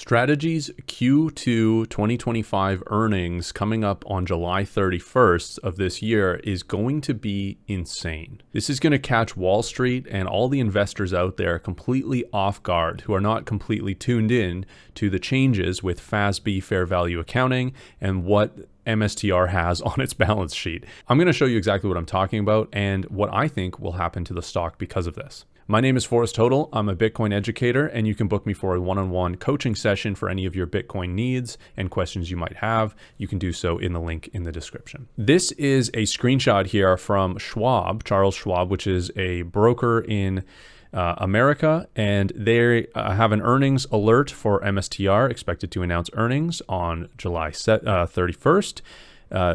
MicroStrategy's Q2 2025 earnings coming up on July 31st of this year is going to be insane. This is going to catch Wall Street and all the investors out there completely off guard who are not completely tuned in to the changes with FASB fair value accounting and what MSTR has on its balance sheet. I'm going to show you exactly what I'm talking about and what I think will happen to the stock because of this. My name is Forrest Total. I'm a Bitcoin educator, and you can book me for a one-on-one coaching session for any of your Bitcoin needs and questions you might have. You can do so in the link in the description. This is a screenshot here from Schwab, Charles Schwab, which is a broker in America, and they have an earnings alert for MSTR, expected to announce earnings on July 31st.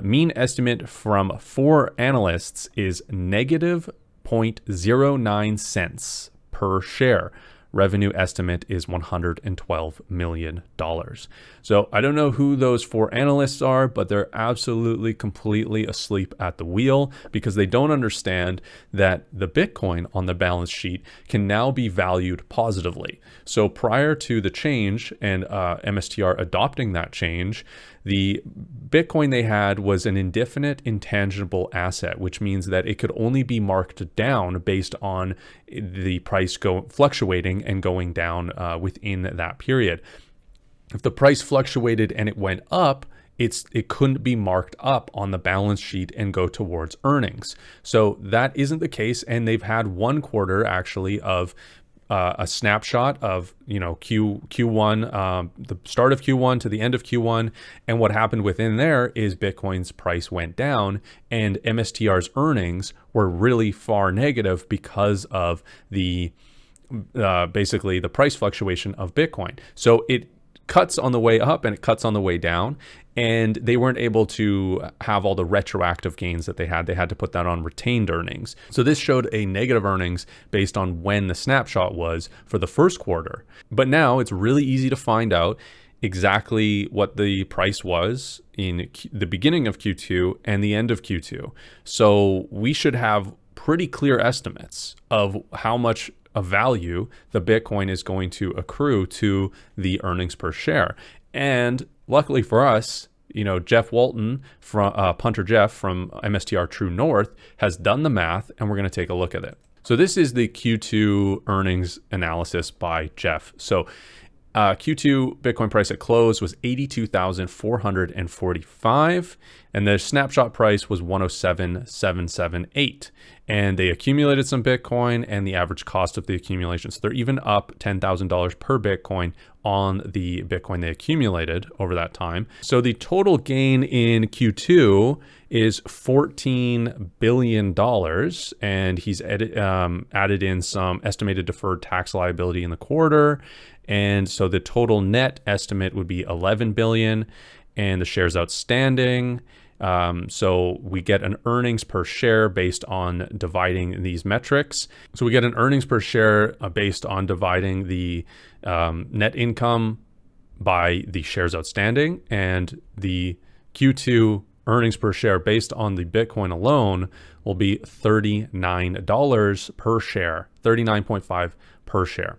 Mean estimate from 4 analysts is negative 0.09 cents per share. Revenue estimate is $112 million. So I don't know who those 4 analysts are, but they're absolutely completely asleep at the wheel because they don't understand that the Bitcoin on the balance sheet can now be valued positively. So prior to the change and MSTR adopting that change, the Bitcoin they had was an indefinite intangible asset, which means that it could only be marked down based on the price fluctuating and going down within that period. If the price fluctuated and it went up, it couldn't be marked up on the balance sheet and go towards earnings. So that isn't the case, and they've had one quarter actually of a snapshot of Q1, the start of Q1 to the end of Q1, and what happened within there is Bitcoin's price went down, and MSTR's earnings were really far negative because of the basically the price fluctuation of Bitcoin. So it cuts on the way up and it cuts on the way down, and they weren't able to have all the retroactive gains that they had. They had to put that on retained earnings. So this showed a negative earnings based on when the snapshot was for the first quarter. But now it's really easy to find out exactly what the price was in the beginning of Q2 and the end of Q2. So we should have pretty clear estimates of how much a value the Bitcoin is going to accrue to the earnings per share. And luckily for us, Jeff Walton from Punter Jeff from MSTR True North has done the math, and we're going to take a look at it. So this is the Q2 earnings analysis by Jeff. So Q2 Bitcoin price at close was 82,445, and the snapshot price was 107,778. And they accumulated some Bitcoin, and the average cost of the accumulation. So they're even up $10,000 per Bitcoin on the Bitcoin they accumulated over that time. So the total gain in Q2 is $14 billion, and he's added in some estimated deferred tax liability in the quarter. And so the total net estimate would be 11 billion, and the shares outstanding. So we get an earnings per share based on dividing these metrics. So we get an earnings per share based on dividing the net income by the shares outstanding, and the Q2 earnings per share based on the Bitcoin alone will be $39 per share, 39.5 per share.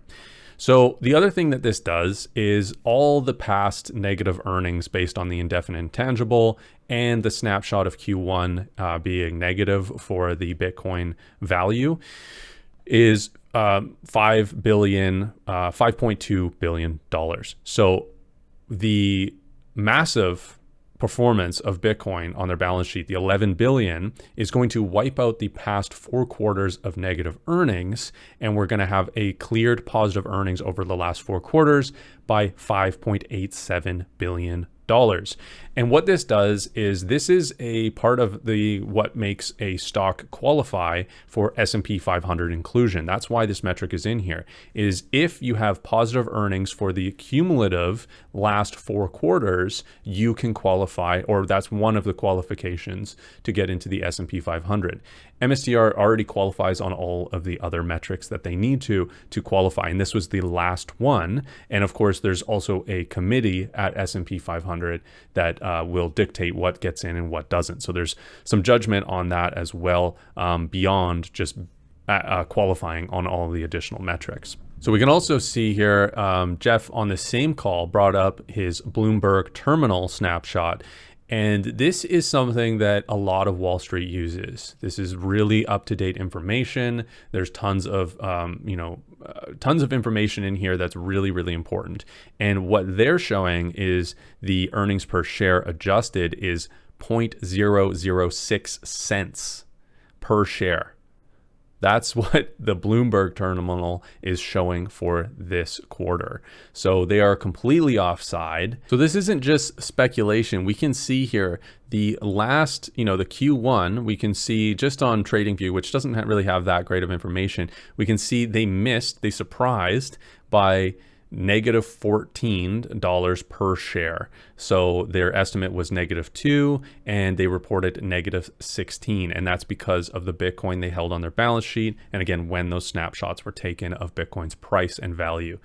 So the other thing that this does is all the past negative earnings based on the indefinite intangible and the snapshot of Q1 being negative for the Bitcoin value is $5.2 billion. So the massive performance of Bitcoin on their balance sheet, the 11 billion, is going to wipe out the past 4 quarters of negative earnings, and we're going to have a cleared positive earnings over the last 4 quarters by $5.87 billion. And what this does is this is a part of what makes a stock qualify for S&P 500 inclusion. That's why this metric is in here, is if you have positive earnings for the cumulative last 4 quarters, you can qualify, or that's one of the qualifications to get into the S&P 500. MSTR already qualifies on all of the other metrics that they need to qualify, and this was the last one. And of course, there's also a committee at S&P 500 that will dictate what gets in and what doesn't. So there's some judgment on that as well, beyond just qualifying on all the additional metrics. So we can also see here, Jeff on the same call brought up his Bloomberg terminal snapshot. And this is something that a lot of Wall Street uses. This is really up-to-date information. There's tons of, tons of information in here that's really, really important. And what they're showing is the earnings per share adjusted is 0.006 cents per share. That's what the Bloomberg terminal is showing for this quarter. So they are completely offside. So this isn't just speculation. We can see here the last, the Q1, we can see just on TradingView, which doesn't really have that great of information. We can see they surprised by negative $14 per share. So their estimate was -2 and they reported -16. And that's because of the Bitcoin they held on their balance sheet. And again, when those snapshots were taken of Bitcoin's price and value.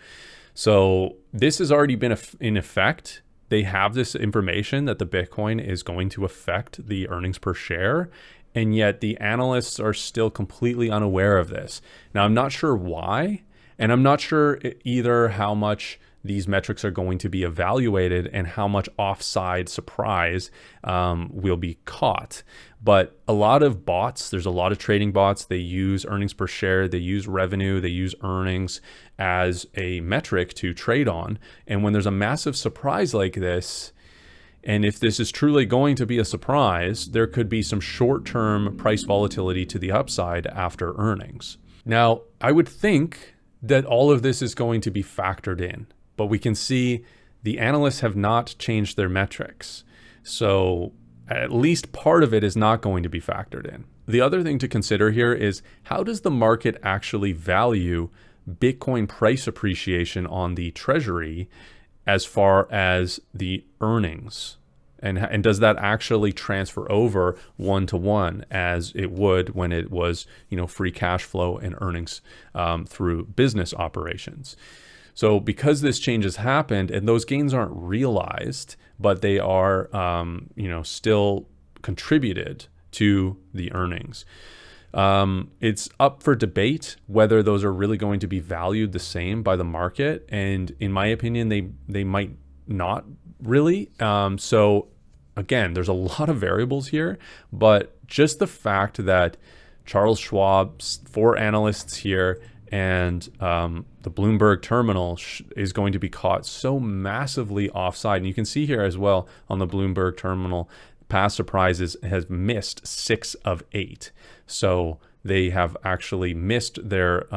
So this has already been in effect. They have this information that the Bitcoin is going to affect the earnings per share. And yet the analysts are still completely unaware of this. Now, I'm not sure why. And I'm not sure either how much these metrics are going to be evaluated and how much offside surprise will be caught. But a lot of bots, there's a lot of trading bots, they use earnings per share, they use revenue, they use earnings as a metric to trade on. And when there's a massive surprise like this, and if this is truly going to be a surprise, there could be some short-term price volatility to the upside after earnings. Now, I would think that all of this is going to be factored in, but we can see the analysts have not changed their metrics. So at least part of it is not going to be factored in. The other thing to consider here is how does the market actually value Bitcoin price appreciation on the treasury as far as the earnings? And does that actually transfer over one-to-one as it would when it was, free cash flow and earnings through business operations? So because this change has happened and those gains aren't realized, but they are, still contributed to the earnings. It's up for debate whether those are really going to be valued the same by the market. And in my opinion, they might not really. So again, there's a lot of variables here, but just the fact that Charles Schwab's 4 analysts here and the Bloomberg terminal is going to be caught so massively offside. And you can see here as well on the Bloomberg terminal, past surprises has missed 6 of 8. So they have actually missed their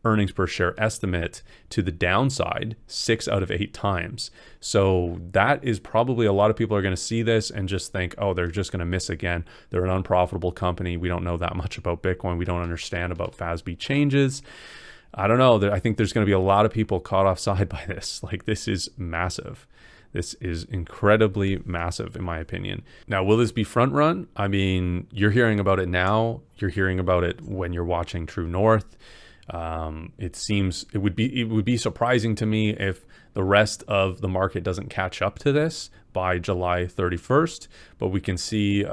earnings per share estimate to the downside 6 out of 8 times. So that is probably a lot of people are going to see this and just think, oh, they're just going to miss again. They're an unprofitable company. We don't know that much about Bitcoin. We don't understand about FASB changes. I don't know. I think there's going to be a lot of people caught offside by this. Like, this is massive. This is incredibly massive, in my opinion. Now, will this be front run? I mean, you're hearing about it now. You're hearing about it when you're watching True North. It would be surprising to me if the rest of the market doesn't catch up to this by July 31st. But we can see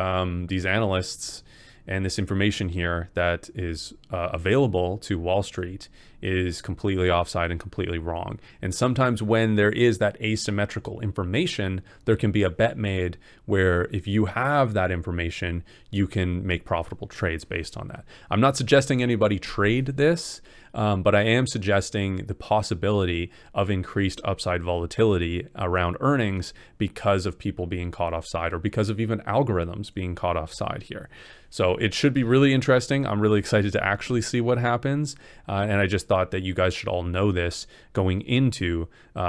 these analysts and this information here that is available to Wall Street is completely offside and completely wrong. And sometimes when there is that asymmetrical information, there can be a bet made where if you have that information, you can make profitable trades based on that. I'm not suggesting anybody trade this, but I am suggesting the possibility of increased upside volatility around earnings because of people being caught offside or because of even algorithms being caught offside here. So it should be really interesting. I'm really excited to actually see what happens. And I just thought that you guys should all know this going into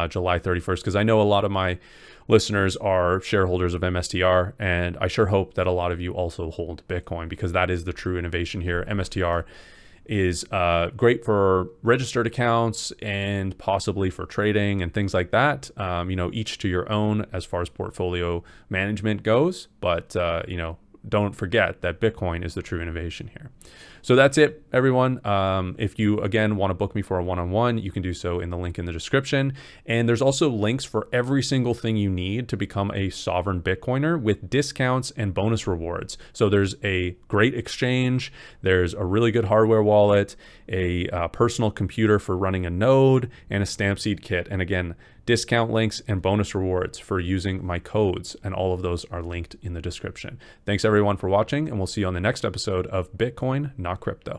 July 31st, because I know a lot of my listeners are shareholders of MSTR, and I sure hope that a lot of you also hold Bitcoin, because that is the true innovation here. MSTR is great for registered accounts and possibly for trading and things like that. Each to your own as far as portfolio management goes. But, don't forget that Bitcoin is the true innovation here. So that's it, everyone. If you, again, want to book me for a one-on-one, you can do so in the link in the description. And there's also links for every single thing you need to become a sovereign Bitcoiner with discounts and bonus rewards. So there's a great exchange. There's a really good hardware wallet, a personal computer for running a node, and a Stampseed kit. And again, discount links and bonus rewards for using my codes. And all of those are linked in the description. Thanks everyone for watching, and we'll see you on the next episode of Bitcoin, Not Crypto.